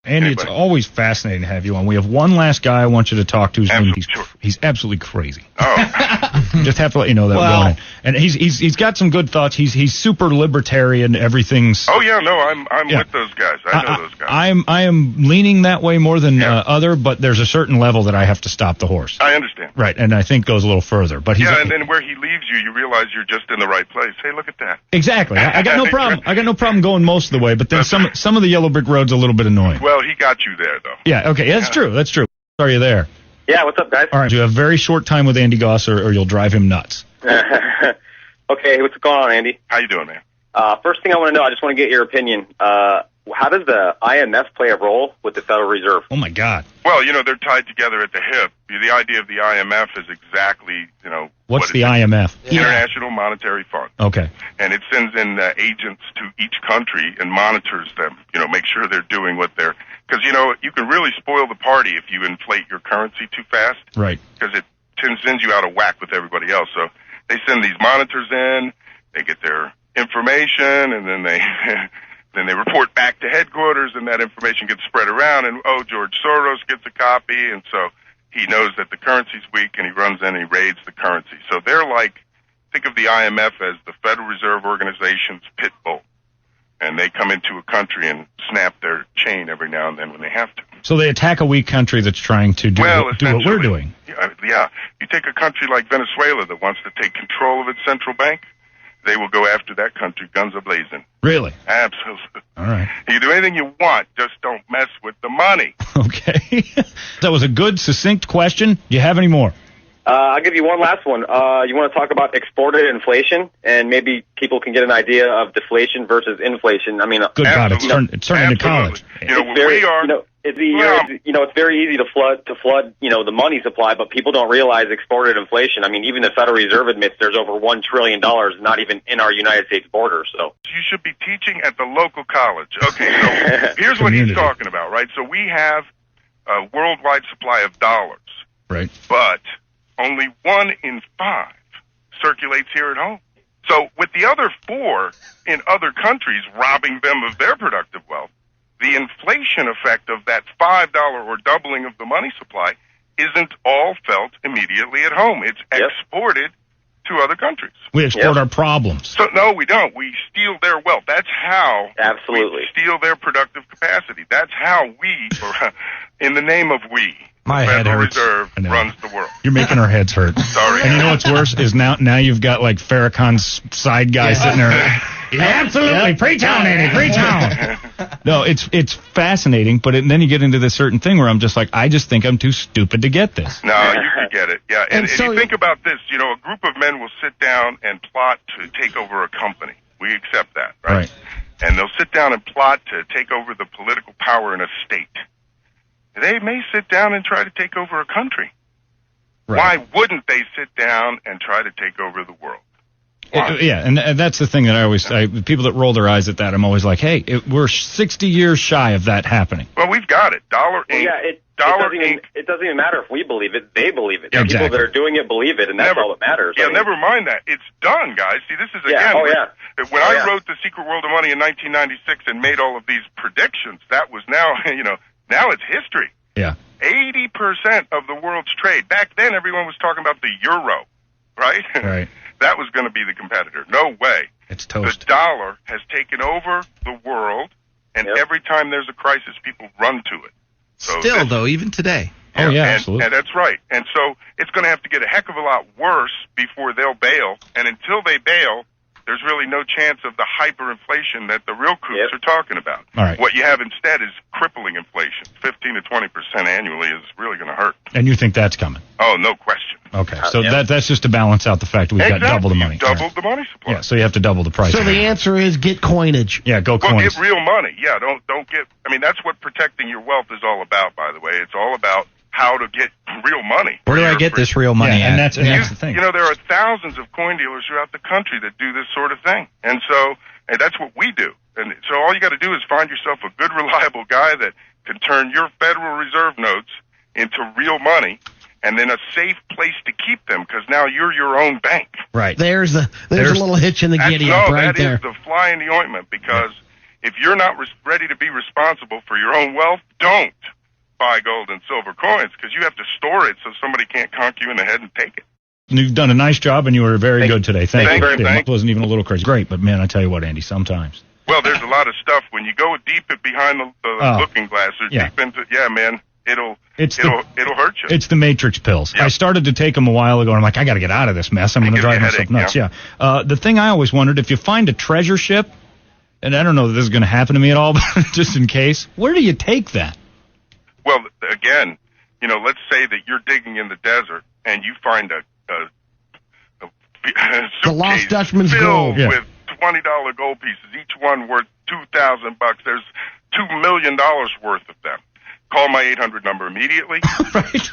Andy, it's always fascinating to have you on. We have one last guy I want you to talk to. He's absolutely crazy. Oh. Just have to let you know that going in. And he's got some good thoughts. He's super libertarian. Everything's. Oh yeah, no, I'm with those guys. I know those guys. I am leaning that way more than other, but there's a certain level that I have to stop the horse. I understand. Right, and I think goes a little further. But and then where he leaves you, you realize you're just in the right place. Hey, look at that. Exactly. I got no problem. I got no problem going most of the way, but then some of the yellow brick roads a little bit annoying. Well, he got you there though. Yeah. Okay. That's true. That's true. Are you there? Yeah. What's up, guys? All right. You have a very short time with Andy Gause, or you'll drive him nuts. Okay. What's going on, Andy? How you doing, man? First thing I want to know, I just want to get your opinion. How does the IMF play a role with the Federal Reserve? Oh my God. Well, they're tied together at the hip. The idea of the IMF is exactly, What's the IMF? International Monetary Fund. Okay. And it sends in agents to each country and monitors them, make sure they're doing what they're, because, you can really spoil the party if you inflate your currency too fast. Right. Because it sends you out of whack with everybody else. So they send these monitors in, they get their information, and then they report back to headquarters, and that information gets spread around, and George Soros gets a copy, and so he knows that the currency's weak, and he runs in and he raids the currency. So they're like, think of the IMF as the Federal Reserve Organization's pit bull, and they come into a country and snap their chain every now and then when they have to. So they attack a weak country that's trying to do what we're doing. Yeah. You take a country like Venezuela that wants to take control of its central bank, they will go after that country guns a-blazing. Really? Absolutely. All right. You can do anything you want, just don't mess with the money. Okay. That was a good, succinct question. Do you have any more? I'll give you one last one. You want to talk about exported inflation, and maybe people can get an idea of deflation versus inflation. I mean, good God, it's turned into college. It's very easy to flood, the money supply, but people don't realize exported inflation. I mean, even the Federal Reserve admits there's over $1 trillion not even in our United States border. So you should be teaching at the local college. Okay, so here's what he's talking about, right? So we have a worldwide supply of dollars, right? But only 1 in 5 circulates here at home. So with the other 4 in other countries robbing them of their productive wealth, the inflation effect of that $5 or doubling of the money supply isn't all felt immediately at home. It's exported to other countries. We export our problems. So no, we don't. We steal their wealth. That's how we steal their productive capacity. That's how we, in the name of we, my head hurts. Federal Reserve runs the world. You're making our heads hurt. Sorry. And you know what's worse is now you've got like Farrakhan's side guy sitting there. Absolutely, preach on, Andy, preach on. No, it's fascinating, but then you get into this certain thing where I'm just like, I just think I'm too stupid to get this. No, you can get it. Yeah, and so, you think about this, a group of men will sit down and plot to take over a company. We accept that, right? And they'll sit down and plot to take over the political power in a state. They may sit down and try to take over a country. Right. Why wouldn't they sit down and try to take over the world? And that's the thing that people that roll their eyes at that, I'm always like, hey, we're 60 years shy of that happening. Well, we've got it. Dollar Inc. It doesn't even matter if we believe it. They believe it. The people that are doing it believe it, and that's all that matters. Yeah, never mind that. It's done, guys. See, this is, again, when I wrote The Secret World of Money in 1996 and made all of these predictions, that was now, now it's history. Yeah. 80% of the world's trade. Back then, everyone was talking about the euro, right? Right. That was going to be the competitor. No way. It's toast. The dollar has taken over the world, and every time there's a crisis, people run to it. So though, even today. Oh, yeah, absolutely. And that's right. And so it's going to have to get a heck of a lot worse before they'll bail. And until they bail, there's really no chance of the hyperinflation that the real kooks are talking about. All right. What you have instead is crippling inflation. 15 to 20% annually is really going to hurt. And you think that's coming? Oh, no question. Okay, so that's just to balance out the fact that we've got double the money. Doubled the money supply. Yeah, so you have to double the price. So the answer is get coinage. Yeah, go coins. Get real money. Yeah, don't get. I mean, that's what protecting your wealth is all about. By the way, it's all about how to get real money. Where do I get this real money? And that's the thing. There are thousands of coin dealers throughout the country that do this sort of thing, and that's what we do. And so all you got to do is find yourself a good, reliable guy that can turn your Federal Reserve notes into real money, and then a safe place to keep them, because now you're your own bank. Right. There's a little hitch in the giddy up right there. That is the fly in the ointment, because if you're not ready to be responsible for your own wealth, don't buy gold and silver coins, because you have to store it so somebody can't conk you in the head and take it. You've done a nice job, and you were very good today. Thank you. Thank It wasn't even a little crazy. Great, but man, I tell you what, Andy, sometimes. Well, there's a lot of stuff when you go deep behind the looking glass, or deep into, man, it'll hurt you. It's the Matrix pills. Yep. I started to take them a while ago, and I'm like, I got to get out of this mess. I'm going to drive myself nuts. Yeah. The thing I always wondered, if you find a treasure ship, and I don't know that this is going to happen to me at all, but just in case, where do you take that? Well, again, let's say that you're digging in the desert and you find a The suitcase Lost Dutchman's filled gold. with $20 gold pieces, each one worth $2,000. There's $2 million worth of them. Call my 800 number immediately. Right.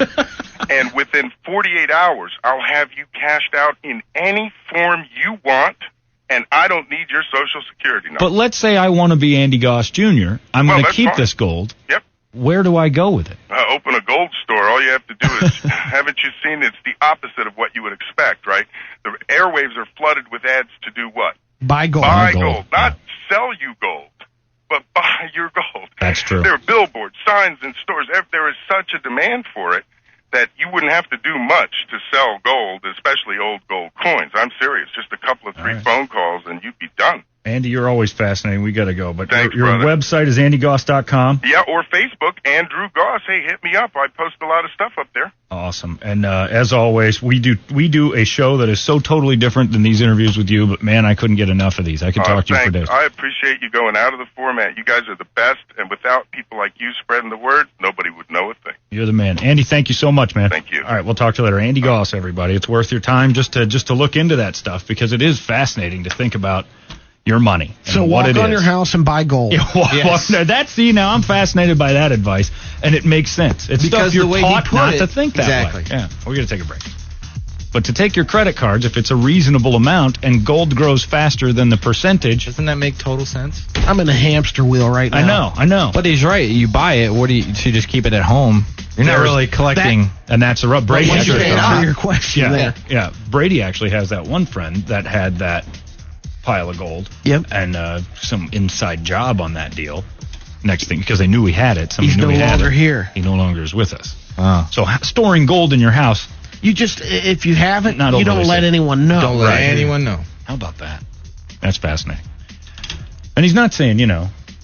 And within 48 hours, I'll have you cashed out in any form you want, and I don't need your Social Security number. But let's say I want to be Andy Gause Jr. I'm going to keep fine. this gold. Yep. Where do I go with it? Open a gold store. All you have to do is, haven't you seen, it's the opposite of what you would expect, right? The airwaves are flooded with ads to do what? Buy gold. Buy gold. Not sell you gold, but buy your gold. That's true. There are billboards, signs in stores. There is such a demand for it that you wouldn't have to do much to sell gold, especially old gold coins. I'm serious. Just a couple of three phone calls and you'd be done. Andy, you're always fascinating. We got to go. But Thanks, your brother. website is andygause.com. Yeah, or Facebook, Andrew Gause. Hey, hit me up. I post a lot of stuff up there. Awesome. And as always, we do a show that is so totally different than these interviews with you, but man, I couldn't get enough of these. I could talk to you for days. I appreciate you going out of the format. You guys are the best, and without people like you spreading the word, nobody would know a thing. You're the man. Andy, thank you so much, man. Thank you. All right, we'll talk to you later. Andy Gause, everybody. It's worth your time just to look into that stuff, because it is fascinating to think about your money. So what walk it on is. your house and buy gold. Yeah, now I'm fascinated by that advice, and it makes sense. It's Because stuff you're the way taught he put not it, to think that exactly. way. Yeah, we're going to take a break. But to take your credit cards, if it's a reasonable amount and gold grows faster than the percentage. Doesn't that make total sense? I'm in a hamster wheel right now. I know. But he's right. You buy it. What do you should just keep it at home? You're not really collecting. And that's a rub. Brady Once you actually, answer your question there. yeah. Brady actually has that one friend that had that pile of gold. Yep. And some inside job on that deal. Next thing, because they knew he had it. He's no longer here. He no longer is with us. So storing gold in your house. You just, if you haven't, Not you don't overly let safe. anyone know. Don't let anyone know. How about that? That's fascinating. And he's not saying,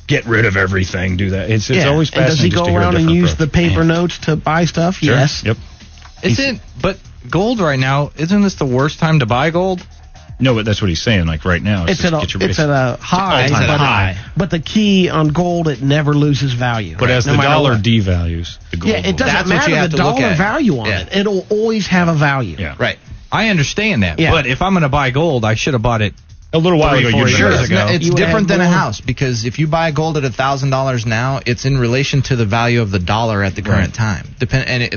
get rid of everything, do that. It's always And does fascinating. he just go to hear a around and different use the approach. paper notes to buy stuff? Sure. Yes. Yep. But gold right now, isn't this the worst time to buy gold? No, but that's what he's saying. Like right now, It's at a high. all-time high. But the key on gold, it never loses value. But as no the matter dollar what. devalues, the gold. Yeah, it will. doesn't That's what matter you have the to look dollar at. value on Yeah. it. It'll always have a value. Yeah. Right. I understand that. Yeah. But if I'm going to buy gold, I should have bought it A little while ago, 3-4 you years should. ago. It's You would different have than a more- house, because if you buy gold at $1,000 now, it's in relation to the value of the dollar at the current time.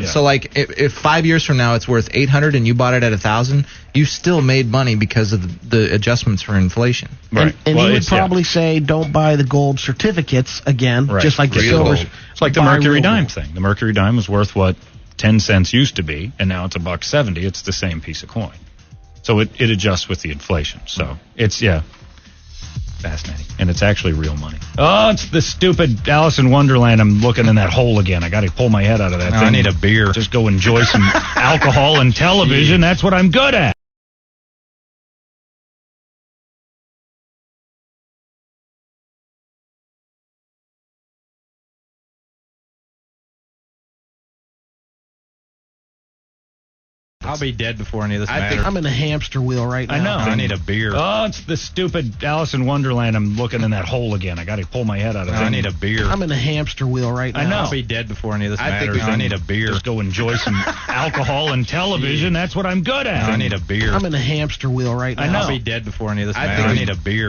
So like if 5 years from now it's worth 800 and you bought it at 1,000, you still made money because of the adjustments for inflation. Right. And Well, he would it's- yeah. probably say, don't buy the gold certificates again, Right. just like the Real silver. gold. It's like the Buy Mercury real dime gold. thing. The Mercury dime was worth what 10 cents used to be, and now it's $1.70. It's the same piece of coin. So it adjusts with the inflation. So it's fascinating, and it's actually real money. Oh, it's the stupid Alice in Wonderland. I'm looking in that hole again. I got to pull my head out of that thing. I need a beer. Just go enjoy some alcohol and television. That's what I'm good at. I'll be dead before any of this I think matters. I'm in a hamster wheel right now. I know. I need a beer. Oh, it's the stupid Alice in Wonderland. I'm looking in that hole again. I got to pull my head out of that. I need a beer. I'm in a hamster wheel right now. I know. I'll be dead before any of this I think matters. we I need a beer. Just go enjoy some alcohol and television. That's what I'm good at. I need a beer. I'm in a hamster wheel right now. I know. I'll be dead before any of this I matters. think I we- need a beer.